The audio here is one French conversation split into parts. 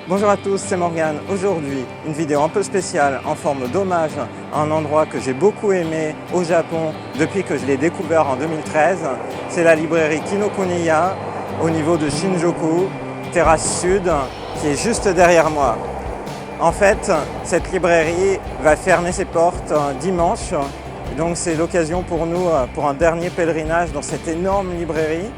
Bonjour à tous, c'est Morgane. Aujourd'hui, une vidéo un peu spéciale en forme d'hommage à un endroit que j'ai beaucoup aimé au Japon depuis que je l'ai découvert en 2013. C'est la librairie Kinokuniya au niveau de Shinjuku, terrasse sud, qui est juste derrière moi. En fait, cette librairie va fermer ses portes dimanche. Donc c'est l'occasion pour nous, pour un dernier pèlerinage dans cette énorme librairie.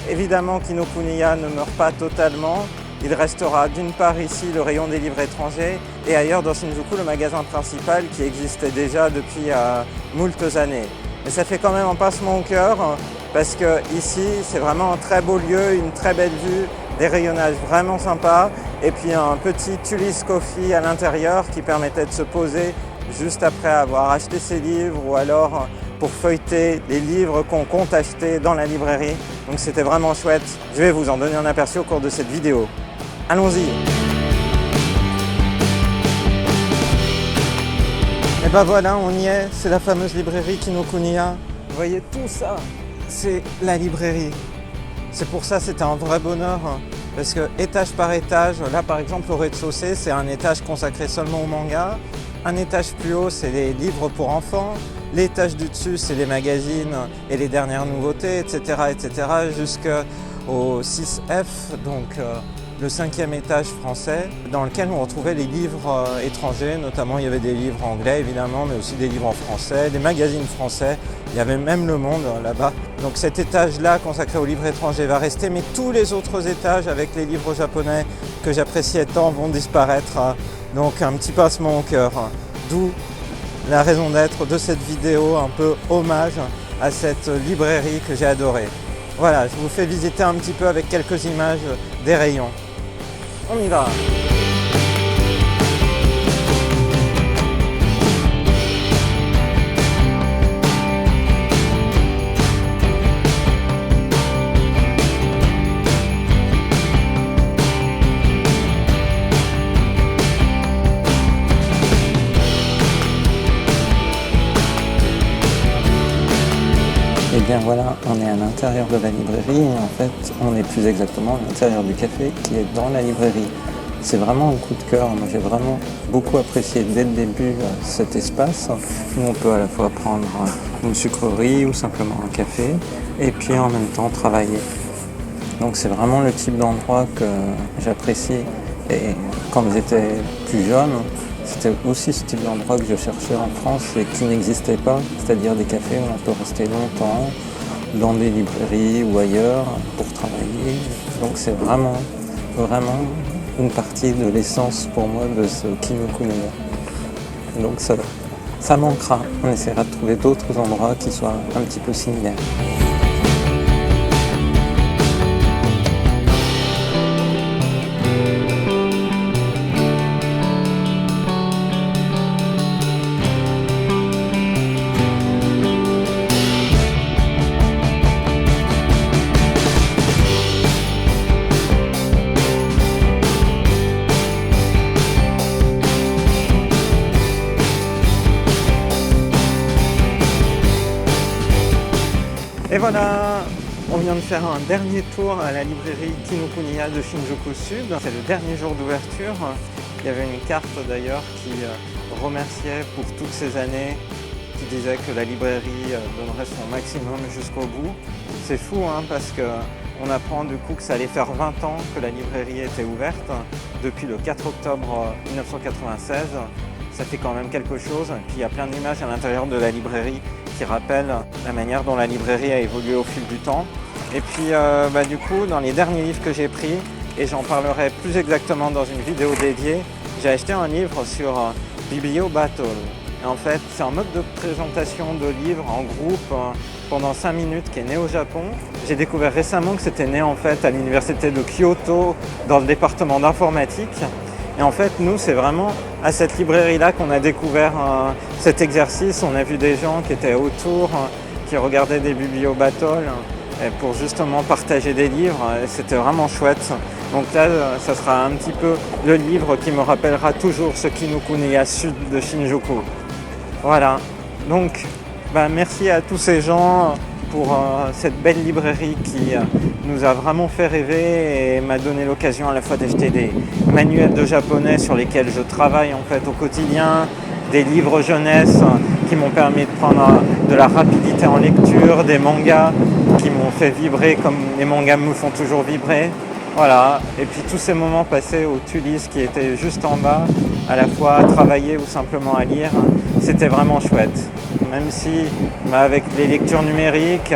Évidemment, Kinokuniya ne meurt pas totalement. Il restera d'une part ici le rayon des livres étrangers et ailleurs dans Shinjuku le magasin principal qui existait déjà depuis moultes années. Mais ça fait quand même un pincement au cœur parce que ici c'est vraiment un très beau lieu, une très belle vue, des rayonnages vraiment sympas et puis un petit Tully's Coffee à l'intérieur qui permettait de se poser juste après avoir acheté ses livres ou alors pour feuilleter les livres qu'on compte acheter dans la librairie. Donc c'était vraiment chouette. Je vais vous en donner un aperçu au cours de cette vidéo. Allons-y. Et ben voilà, on y est, c'est la fameuse librairie Kinokuniya. Vous voyez tout ça, c'est la librairie. C'est pour ça c'était un vrai bonheur, parce que étage par étage, là par exemple au rez-de-chaussée, c'est un étage consacré seulement au manga. Un étage plus haut, c'est les livres pour enfants. L'étage du dessus, c'est les magazines et les dernières nouveautés, etc. Jusqu'au 6F, donc le 5e étage français, dans lequel on retrouvait les livres étrangers, notamment il y avait des livres anglais évidemment, mais aussi des livres en français, des magazines français, il y avait même Le Monde là-bas. Donc cet étage-là consacré aux livres étrangers va rester, mais tous les autres étages avec les livres japonais que j'appréciais tant vont disparaître. Donc un petit pincement au cœur, d'où la raison d'être de cette vidéo, un peu hommage à cette librairie que j'ai adorée. Voilà, je vous fais visiter un petit peu avec quelques images des rayons. On y va! Et bien voilà, on est à l'intérieur de la librairie et en fait on est plus exactement à l'intérieur du café qui est dans la librairie. C'est vraiment un coup de cœur, moi j'ai vraiment beaucoup apprécié dès le début cet espace où on peut à la fois prendre une sucrerie ou simplement un café et puis en même temps travailler. Donc c'est vraiment le type d'endroit que j'apprécie et quand j'étais plus jeune, c'était aussi ce type d'endroit que je cherchais en France et qui n'existait pas, c'est-à-dire des cafés où on peut rester longtemps, dans des librairies ou ailleurs pour travailler. Donc c'est vraiment une partie de l'essence pour moi de ce Kinokuniya. Donc ça manquera. On essaiera de trouver d'autres endroits qui soient un petit peu similaires. Et voilà, on vient de faire un dernier tour à la librairie Kinokuniya de Shinjuku Sud. C'est le dernier jour d'ouverture. Il y avait une carte d'ailleurs qui remerciait pour toutes ces années, qui disait que la librairie donnerait son maximum jusqu'au bout. C'est fou parce qu'on apprend du coup que ça allait faire 20 ans que la librairie était ouverte, depuis le 4 octobre 1996. Ça fait quand même quelque chose. Et puis il y a plein d'images à l'intérieur de la librairie qui rappellent la manière dont la librairie a évolué au fil du temps. Et puis du coup, dans les derniers livres que j'ai pris, et j'en parlerai plus exactement dans une vidéo dédiée, j'ai acheté un livre sur Biblio Battle. Et en fait, c'est un mode de présentation de livres en groupe pendant 5 minutes qui est né au Japon. J'ai découvert récemment que c'était né en fait à l'université de Kyoto dans le département d'informatique. Et en fait, nous, c'est vraiment à cette librairie-là qu'on a découvert cet exercice. On a vu des gens qui étaient autour, qui regardaient des biblio battles pour justement partager des livres. Et c'était vraiment chouette. Donc là, ça sera un petit peu le livre qui me rappellera toujours ce Kinokuniya Sud de Shinjuku. Voilà. Donc, merci à tous ces gens pour cette belle librairie qui nous a vraiment fait rêver et m'a donné l'occasion à la fois d'acheter des manuels de japonais sur lesquels je travaille en fait au quotidien, des livres jeunesse qui m'ont permis de prendre de la rapidité en lecture, des mangas qui m'ont fait vibrer comme les mangas me font toujours vibrer. Voilà, et puis tous ces moments passés au Tulis qui était juste en bas, à la fois à travailler ou simplement à lire, c'était vraiment chouette. Même si avec les lectures numériques,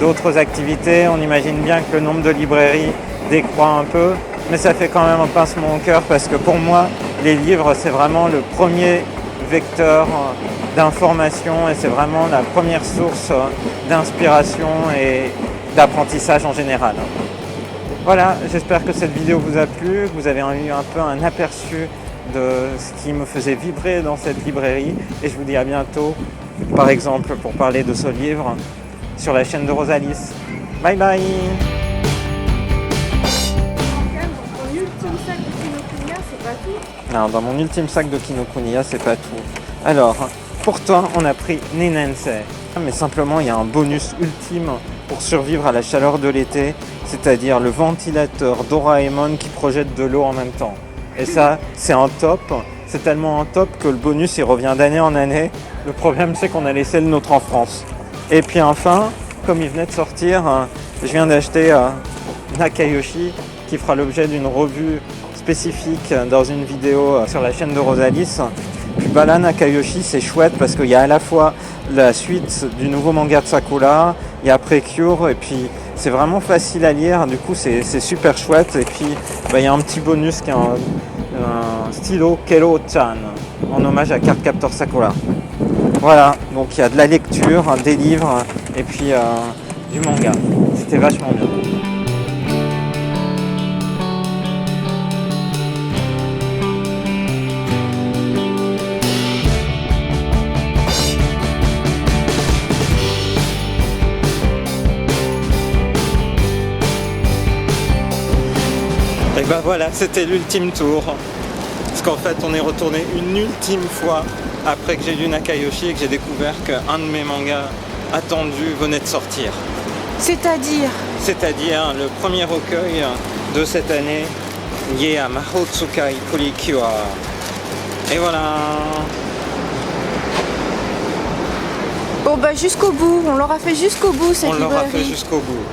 d'autres activités, on imagine bien que le nombre de librairies décroît un peu, mais ça fait quand même un pincement au cœur parce que pour moi, les livres, c'est vraiment le premier vecteur d'information et c'est vraiment la première source d'inspiration et d'apprentissage en général. Voilà, j'espère que cette vidéo vous a plu, que vous avez eu un peu un aperçu de ce qui me faisait vibrer dans cette librairie et je vous dis à bientôt, par exemple pour parler de ce livre sur la chaîne de Rosalis. Bye bye. Alors, dans mon ultime sac de Kinokuniya, c'est pas tout. Alors, pour toi, on a pris Ninensei. Mais simplement, il y a un bonus ultime pour survivre à la chaleur de l'été, c'est-à-dire le ventilateur Doraemon qui projette de l'eau en même temps. Et ça, c'est un top. C'est tellement un top que le bonus, il revient d'année en année. Le problème, c'est qu'on a laissé le nôtre en France. Et puis enfin, comme il venait de sortir, je viens d'acheter Nakayoshi qui fera l'objet d'une revue spécifique dans une vidéo sur la chaîne de Rosalis. Puis bah là, Nakayoshi, c'est chouette parce qu'il y a à la fois la suite du nouveau manga de Sakura, il y a Precure, et puis c'est vraiment facile à lire, du coup c'est super chouette. Et puis bah, il y a un petit bonus qui est un stylo Kero-chan, en hommage à Cardcaptor Sakura. Voilà, donc il y a de la lecture, des livres, et puis du manga. C'était vachement bien. Et ben voilà, c'était l'ultime tour. Parce qu'en fait, on est retourné une ultime fois après que j'ai lu Nakayoshi et que j'ai découvert qu'un de mes mangas attendus venait de sortir. C'est-à-dire le premier recueil de cette année, lié à Mahotsukai Purikiwa. Et voilà. Bon bah jusqu'au bout, on l'aura fait jusqu'au bout cette librairie. On l'aura fait jusqu'au bout.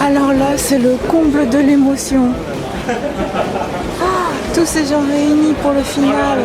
Alors là, c'est le comble de l'émotion. Ah, tous ces gens réunis pour le final.